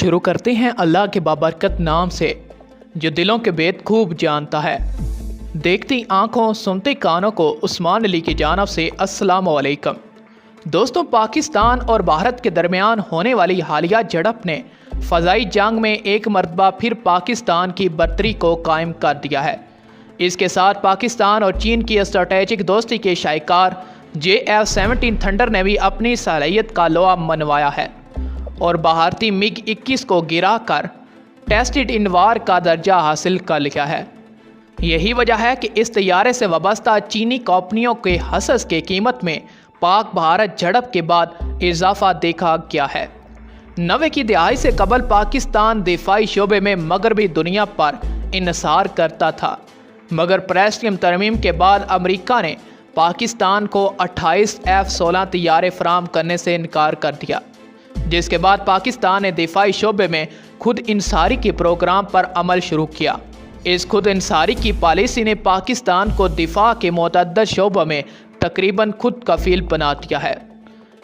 شروع کرتے ہیں اللہ کے بابرکت نام سے جو دلوں کے بید خوب جانتا ہے۔ دیکھتی آنکھوں سنتے کانوں کو عثمان علی کی جانب سے السلام علیکم۔ دوستوں، پاکستان اور بھارت کے درمیان ہونے والی حالیہ جھڑپ نے فضائی جنگ میں ایک مرتبہ پھر پاکستان کی برتری کو قائم کر دیا ہے۔ اس کے ساتھ پاکستان اور چین کی اسٹریٹجک دوستی کے شاہکار JF-17 تھنڈر نے بھی اپنی صلاحیت کا لوا منوایا ہے اور بھارتی MiG-21 کو گرا کر ٹیسٹڈ ان وار کا درجہ حاصل کر لیا ہے۔ یہی وجہ ہے کہ اس طیارے سے وابستہ چینی کمپنیوں کے حصص کی قیمت میں پاک بھارت جھڑپ کے بعد اضافہ دیکھا گیا ہے۔ 90 کی دہائی سے قبل پاکستان دفاعی شعبے میں مغربی دنیا پر انحصار کرتا تھا، مگر پریسٹیم ترمیم کے بعد امریکہ نے پاکستان کو 28 F-16 طیارے فراہم کرنے سے انکار کر دیا، جس کے بعد پاکستان نے دفاعی شعبے میں خود انحصاری کے پروگرام پر عمل شروع کیا۔ اس خود انحصاری کی پالیسی نے پاکستان کو دفاع کے متعدد شعبوں میں تقریباً خود کفیل بنا دیا ہے۔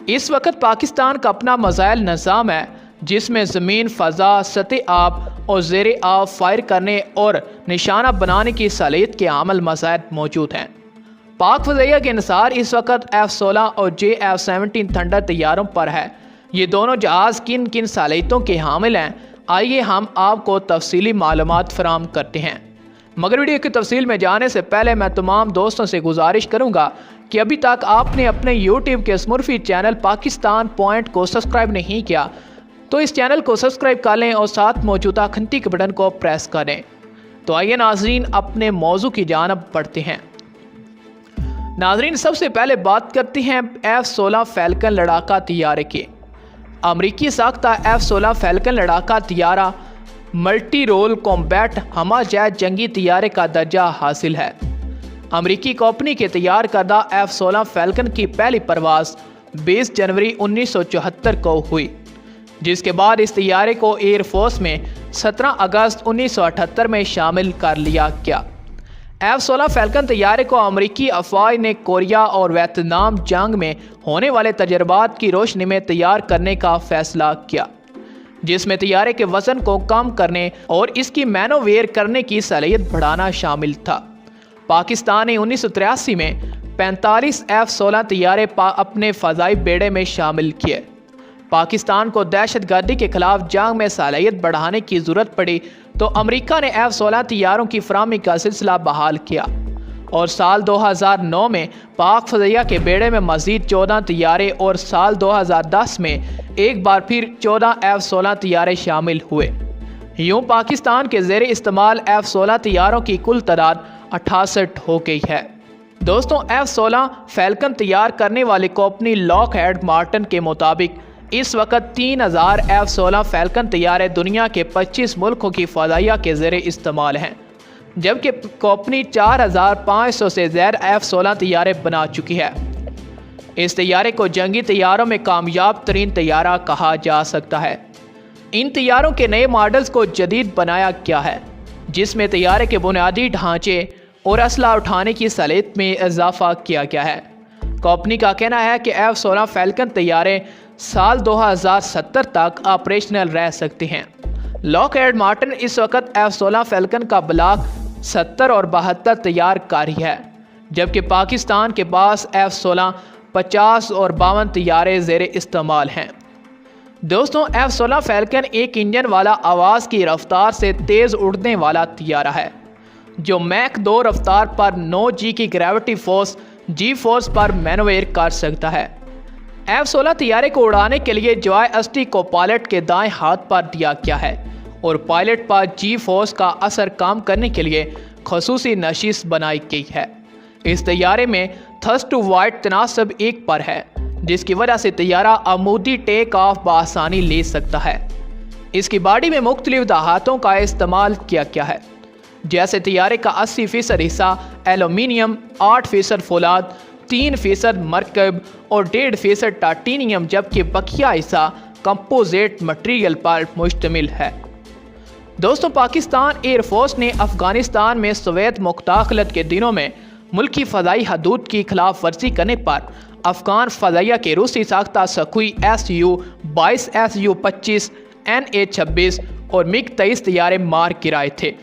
اس وقت پاکستان کا اپنا میزائل نظام ہے، جس میں زمین، فضا، سطح آب اور زیر آب فائر کرنے اور نشانہ بنانے کی صلاحیت کے عامل میزائل موجود ہیں۔ پاک فضائیہ کے انحصار اس وقت F-16 اور JF-17 تھنڈر طیاروں پر ہے۔ یہ دونوں جہاز کن کن صلاحیتوں کے حامل ہیں، آئیے ہم آپ کو تفصیلی معلومات فراہم کرتے ہیں۔ مگر ویڈیو کی تفصیل میں جانے سے پہلے میں تمام دوستوں سے گزارش کروں گا کہ ابھی تک آپ نے اپنے YouTube کے اسمرفی چینل پاکستان پوائنٹ کو سبسکرائب نہیں کیا تو اس چینل کو سبسکرائب کر لیں اور ساتھ موجودہ گھنٹی کے بٹن کو پریس کریں۔ تو آئیے ناظرین اپنے موضوع کی جانب بڑھتے ہیں۔ ناظرین، سب سے پہلے بات کرتے ہیں F-16 فیلکن لڑاکا طیارے کی۔ امریکی ساختہ F-16 فیلکن لڑاکا طیارہ ملٹی رول کمبیٹ ہمہ جیٹ جنگی طیارے کا درجہ حاصل ہے۔ امریکی کمپنی کے تیار کردہ F-16 فیلکن کی پہلی پرواز 20 جنوری 1974 کو ہوئی، جس کے بعد اس طیارے کو ایئر فورس میں 17 اگست 1978 میں شامل کر لیا گیا۔ F-16 فیلکن طیارے کو امریکی افواج نے کوریا اور ویتنام جنگ میں ہونے والے تجربات کی روشنی میں تیار کرنے کا فیصلہ کیا، جس میں طیارے کے وزن کو کم کرنے اور اس کی مینوور کرنے کی صلاحیت بڑھانا شامل تھا۔ پاکستان نے 1983 میں 45 F-16 طیارے اپنے فضائی بیڑے میں شامل کیے۔ پاکستان کو دہشت گردی کے خلاف جنگ میں صلاحیت بڑھانے کی ضرورت پڑی تو امریکہ نے F-16 طیاروں کی فراہمی کا سلسلہ بحال کیا اور سال 2009 میں پاک فضائیہ کے بیڑے میں مزید 14 طیارے اور سال 2010 میں ایک بار پھر 14 F-16 طیارے شامل ہوئے۔ یوں پاکستان کے زیر استعمال F-16 طیاروں کی کل تعداد 68 ہو گئی ہے۔ دوستوں، F-16 فیلکن تیار کرنے والی کمپنی لاک ہیڈ مارٹن کے مطابق اس وقت 3000 F-16 فیلکن طیارے دنیا کے 25 ملکوں کی فضائیہ کے زیر استعمال ہیں، جبکہ کمپنی 4500 سے زائد F-16 طیارے بنا چکی ہے۔ اس طیارے کو جنگی طیاروں میں کامیاب ترین طیارہ کہا جا سکتا ہے۔ ان طیاروں کے نئے ماڈلز کو جدید بنایا گیا ہے، جس میں طیارے کے بنیادی ڈھانچے اور اسلحہ اٹھانے کی صلاحیت میں اضافہ کیا گیا ہے۔ کمپنی کا کہنا ہے کہ F-16 فیلکن طیارے سال 2070 تک آپریشنل رہ سکتے ہیں۔ لاک ہیڈ مارٹن اس وقت F-16 فیلکن کا بلاک 70 اور 72 تیار کاری ہے، جبکہ پاکستان کے پاس F-16 50 اور 52 طیارے زیر استعمال ہیں۔ دوستوں، F-16 فیلکن ایک انجن والا آواز کی رفتار سے تیز اڑنے والا طیارہ ہے، جو میک 2 رفتار پر 9G کی گریوٹی فورس G فورس پر مینوور کر سکتا ہے۔ F-16 طیارے کو اڑانے کے لیے جوائے اسٹک کو پائلٹ کے دائیں ہاتھ پر دیا گیا ہے اور پائلٹ پر G فورس کا اثر کم کرنے کے لیے خصوصی نشست بنائی گئی ہے۔ اس طیارے میں تھرسٹ ٹو وائٹ تناسب 1 پر ہے، جس کی وجہ سے طیارہ عمودی ٹیک آف بآسانی لے سکتا ہے۔ اس کی باڈی میں مختلف دھاتوں کا استعمال کیا گیا ہے، جیسے طیارے کا 80% حصہ ایلومینیم، 8% فولاد، 3% مرکب اور 1.5% ٹائٹینیم، جبکہ بقیہ حصہ کمپوزٹ مٹیریل پر مشتمل ہے۔ دوستوں، پاکستان ایئر فورس نے افغانستان میں سوویت مداخلت کے دنوں میں ملکی فضائی حدود کی خلاف ورزی کرنے پر افغان فضائیہ کے روسی ساختہ سکوئی Su-22 Su-25 NA-26 और MiG-23 तैयारे मार गिराए थे,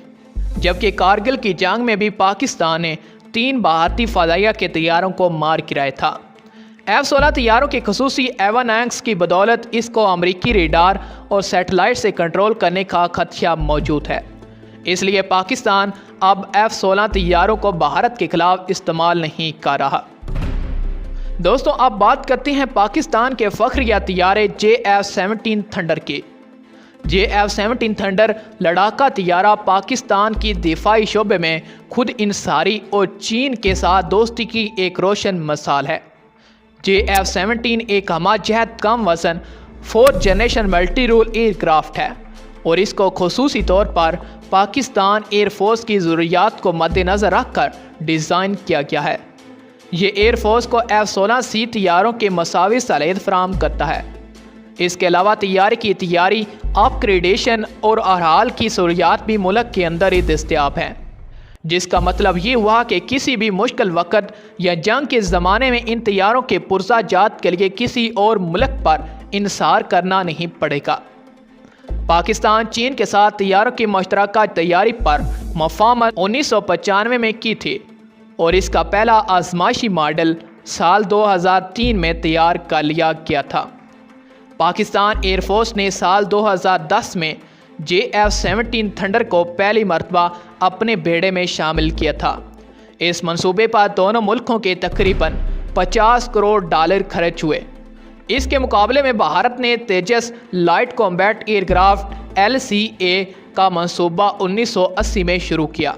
जबकि कारगिल की जंग में भी पाकिस्तान ने 3 भारतीय फ़ज़ाइया के तैयारों को मार गिराया था। F-16 तैयारों के खसूसी एवानाक्स की बदौलत इसको अमरीकी रेडार और सैटेलाइट से कंट्रोल करने का खदशा मौजूद है। इसलिए पाकिस्तान अब F-16 तैयारों को भारत के खिलाफ इस्तेमाल नहीं कर रहा। दोस्तों, अब बात करते हैं पाकिस्तान के फ़ख्रिया तैयारे JF-17 थंडर की। JF-17 थंडर लड़ाका तैयारा पाकिस्तान की दिफाई शोबे में खुद इंसारी और चीन के साथ दोस्ती की एक रोशन मिसाल है। JF-17 एक हमाजहत कम वज़न 4th generation multi role aircraft है और इसको खुसूसी तौर पर पाकिस्तान एयरफोर्स की ज़रूरियात को मद्देनज़र रखकर डिज़ाइन किया गया है। ये एयरफोर्स को F-16C तैयारों के मसावी सलाहियत फराहम करता है। इसके अलावा तैयारी की तैयारी, अपग्रेडेशन और अरहाल की ज़रूरियात भी मुल्क के अंदर ही दस्तयाब हैं, जिसका मतलब ये हुआ कि किसी भी मुश्किल वक़्त या जंग के ज़माने में इन तैयारों के पुरज़ा जात के लिए किसी और मुल्क पर इंसार करना नहीं पड़ेगा। पाकिस्तान चीन के साथ तैयारों की मुश्तरका तैयारी पर मफाहमत 1995 में की थी और इसका पहला आजमाइशी मॉडल साल 2003 में तैयार कर लिया गया था। पाकिस्तान एयरफोर्स ने साल 2010 में JF-17 थंडर को पहली मरतबा अपने बेड़े में शामिल किया था। इस मंसूबे पर दोनों मुल्कों के तकरीबन $50 करोड़ खर्च हुए। इसके मुकाबले में भारत ने तेजस लाइट कॉम्बैट एयरक्राफ्ट LCA का मंसूबा 1980 में शुरू किया,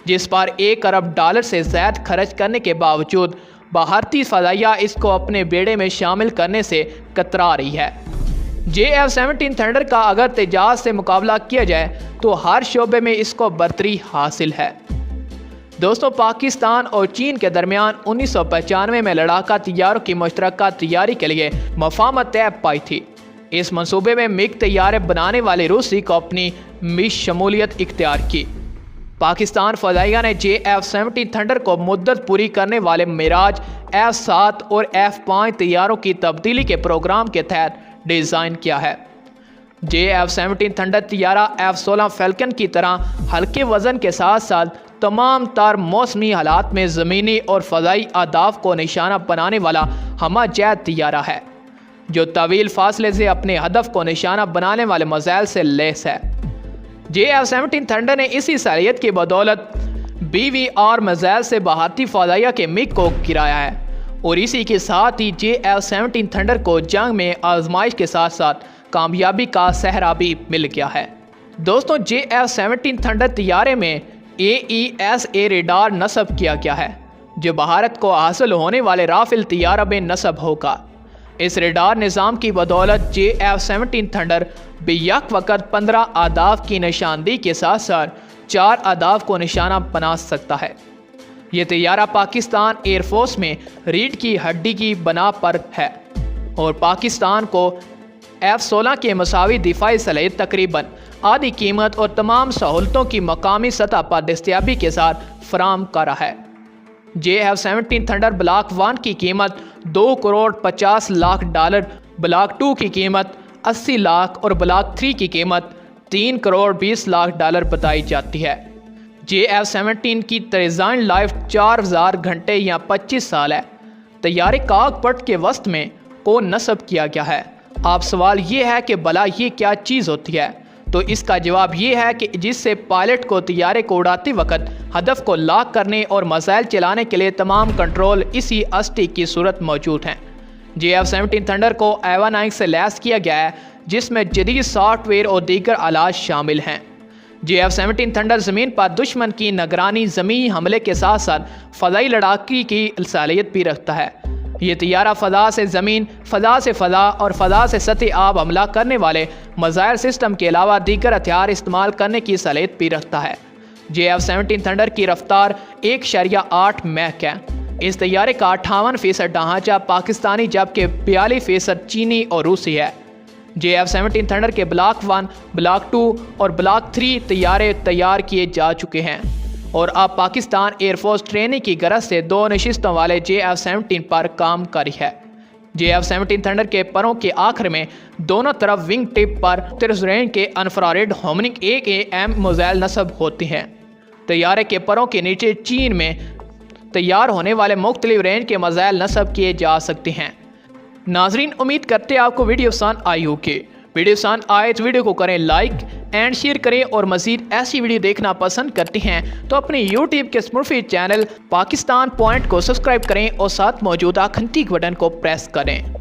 जिस पर $1 अरब से ज़्यादा खर्च करने के बावजूद भारतीय फ़ज़ाइया इसको अपने बेड़े में शामिल करने से कतरा रही है। JF-17 थंडर का अगर तेजाज से मुकाबला किया जाए तो हर शोबे में इसको बरतरी हासिल है। दोस्तों, पाकिस्तान और चीन के दरमियान 1995 में लड़ाका तैयारों की मुश्तरका तैयारी के लिए मफाहमत तय पाई थी। इस मंसूबे में MiG तैयारे बनाने वाली रूसी कंपनी में शमूलियत इख्तियार की। पाकिस्तान फ़ज़ाइया ने JF-17 थंडर को मुद्दत पूरी करने वाले मिराज F-7 और F-5 तैयारों की तब्दीली के प्रोग्राम के तहत डिज़ाइन किया है। JF-17 थंडर तैयारा F-16 फैल्कन की तरह हल्के वज़न के साथ साथ तमाम तार मौसमी हालात में ज़मीनी और फ़ज़ाई अहदाफ को निशाना बनाने वाला हमाजहत तैयारा है, जो तवील फासले से अपने हदफ को निशाना बनाने वाले मिसाइल से लैस है। JF-17 थंडर ने इसी सलाहियत की बदौलत BVR मिसाइल से भारतीय फ़ज़ाइया के MiG को गिराया है और इसी के साथ ही JF-17 थंडर को जंग में आजमाइश के साथ साथ कामयाबी का सहरा भी मिल गया है। दोस्तों, JF-17 थंडर तैयारे में AESA रेडार नस्ब किया गया है, जो भारत को हासिल होने वाले राफेल तैयारा में नस्ब होगा। इस रेडार निज़ाम की बदौलत JF-17 थंडर बेयक वक़्त 15 अहदाफ की निशानदेही के साथ साथ 4 अहदाफ को निशाना बना सकता है। ये तैयारा पाकिस्तान एयरफोर्स में रीढ़ की हड्डी की बना पर है और पाकिस्तान को F-16 के मसावी दिफाई सलाहियत तकरीबन आधी कीमत और तमाम सहूलतों की मकामी सतह पर दस्तयाबी के साथ फराहम कर रहा है। JF-17 थंडर ब्लॉक 1 की कीमत $2.50 करोड़, ब्लॉक 2 की कीमत 80 लाख और ब्लॉक 3 की कीमत $3.20 करोड़ बताई जाती है। JF-17 की डिज़ाइन लाइफ 4000 घंटे या 25 साल है। तैयारे काकपट के वस्त में को नस्ब किया गया है। आप सवाल ये है कि भला ये क्या चीज़ होती है, तो इसका जवाब ये है कि जिससे पायलट को तैयारे को उड़ाते वक्त हदफ को लॉक करने और मिसाइल चलाने के लिए तमाम कंट्रोल इसी अस्टिक की सूरत मौजूद हैं। JF-17 थंडर को एवानाक्स से लैस किया गया है, जिसमें जदीद सॉफ्टवेयर और दीगर आलात शामिल हैं। JF-17 थंडर ज़मीन पर दुश्मन की निगरानी, ज़मीनी हमले के साथ साथ फ़ज़ाई लड़ाकी की सलाहियत भी रखता है। ये तैयारा फ़ज़ा से ज़मीन, फ़ज़ा से फ़ज़ा और फ़ज़ा से सतह आब हमला करने वाले मिसाइल सिस्टम के अलावा दीगर हथियार इस्तेमाल करने की सलाहियत भी रखता है। JF-17 थंडर की रफ्तार 1.8 मैक है। इस तैयारे का 58% ढांचा पाकिस्तानी जबकि 42% चीनी और रूसी है। JF-17 थंडर के ब्लॉक 1, ब्लॉक 2 और ब्लॉक 3 तैयारे तैयार किए जा चुके हैं और अब पाकिस्तान एयरफोर्स ट्रेनिंग की गरज से 2 नशिस्तों वाले JF-17 पर काम कर रही है। JF-17 थंडर के परों के आखिर में दोनों तरफ विंग टिप पर रेंज के इंफ्रारेड होमनिक AKM मिसाइल नस्ब होती हैं। तैयारे के परों के नीचे चीन में तैयार होने वाले मुख्तलिफ रेंज के मिसाइल नस्ब किए जा सकते हैं। नाजरीन, उम्मीद करते हैं आपको वीडियो पसंद आई होगी। वीडियो पसंद आए तो वीडियो को करें लाइक एंड शेयर करें, और मज़ीद ऐसी वीडियो देखना पसंद करते हैं तो अपने YouTube के स्मूफी चैनल पाकिस्तान पॉइंट को सब्सक्राइब करें और साथ मौजूदा घंटी के बटन को प्रेस करें।